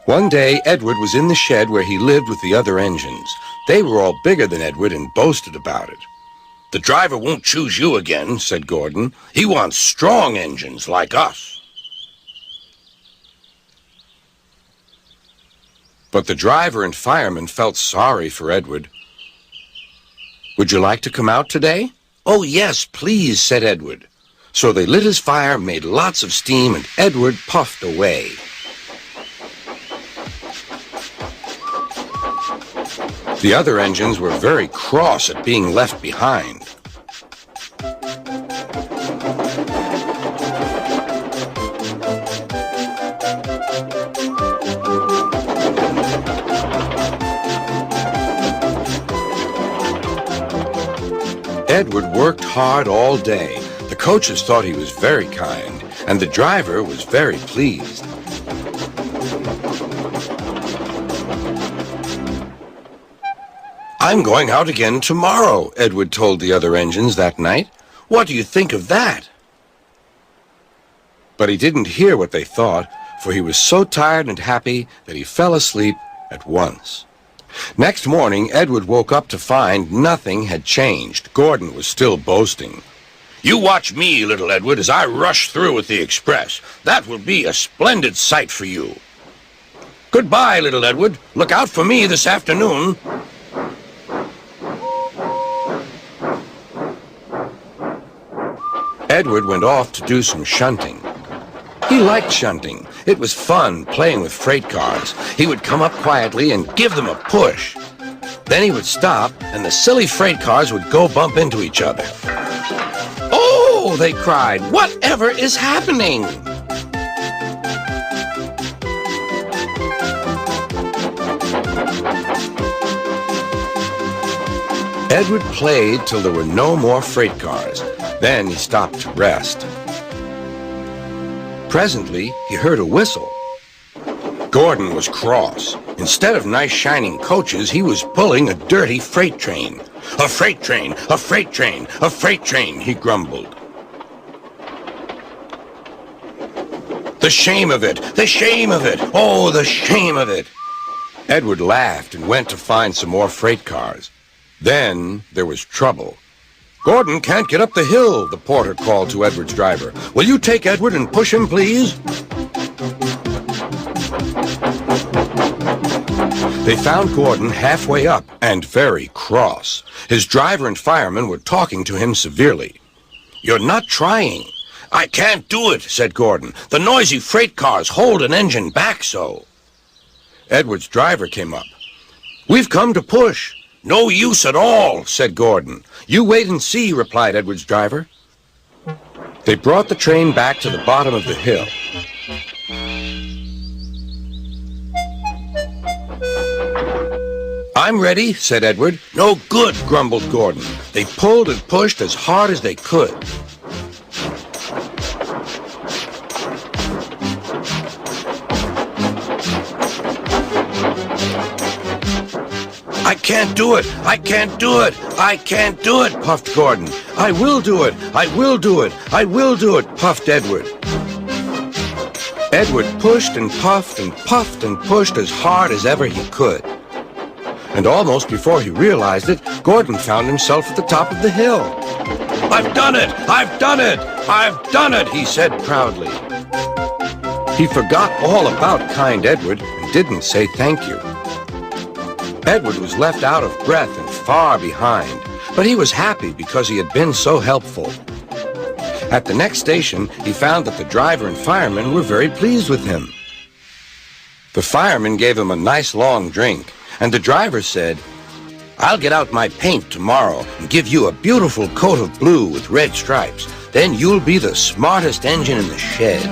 One day, Edward was in the shed where he lived with the other engines. They were all bigger than Edward and boasted about it. "The driver won't choose you again," said Gordon. "He wants strong engines like us." But the driver and fireman felt sorry for Edward. "Would you like to come out today?" "Oh, yes, please," said Edward. So they lit his fire, made lots of steam, and Edward puffed away. The other engines were very cross at being left behind. Edward worked hard all day. The coaches thought he was very kind, and the driver was very pleased. "I'm going out again tomorrow," Edward told the other engines that night. "What do you think of that?" But he didn't hear what they thought, for he was so tired and happy that he fell asleep at once. Next morning, Edward woke up to find nothing had changed. Gordon was still boasting. "You watch me, little Edward, as I rush through with the express. That will be a splendid sight for you. Goodbye, little Edward. Look out for me this afternoon." Edward went off to do some shunting. He liked shunting. It was fun playing with freight cars. He would come up quietly and give them a push. Then he would stop, and the silly freight cars would go bump into each other. "Oh!" they cried. "Whatever is happening?" Edward played till there were no more freight cars. Then he stopped to rest. Presently, he heard a whistle. Gordon was cross. Instead of nice shining coaches, he was pulling a dirty freight train. "A freight train! A freight train! A freight train!" he grumbled. "The shame of it! The shame of it! Oh, the shame of it!" Edward laughed and went to find some more freight cars. Then there was trouble. "Gordon can't get up the hill," the porter called to Edward's driver. "Will you take Edward and push him, please?" They found Gordon halfway up and very cross. His driver and fireman were talking to him severely. "You're not trying." "I can't do it," said Gordon. "The noisy freight cars hold an engine back so." Edward's driver came up. "We've come to push." "No use at all," said Gordon. "You wait and see," replied Edward's driver. They brought the train back to the bottom of the hill. "I'm ready," said Edward. "No good," grumbled Gordon. They pulled and pushed as hard as they could. "I can't do it! I can't do it! I can't do it!" puffed Gordon. "I will do it! I will do it! I will do it!" puffed Edward. Edward pushed and puffed and puffed and pushed as hard as ever he could. And almost before he realized it, Gordon found himself at the top of the hill. "I've done it! I've done it! I've done it!" he said proudly. He forgot all about kind Edward and didn't say thank you. Edward was left out of breath and far behind, but he was happy because he had been so helpful. At the next station, he found that the driver and fireman were very pleased with him. The fireman gave him a nice long drink, and the driver said, "I'll get out my paint tomorrow and give you a beautiful coat of blue with red stripes. Then you'll be the smartest engine in the shed."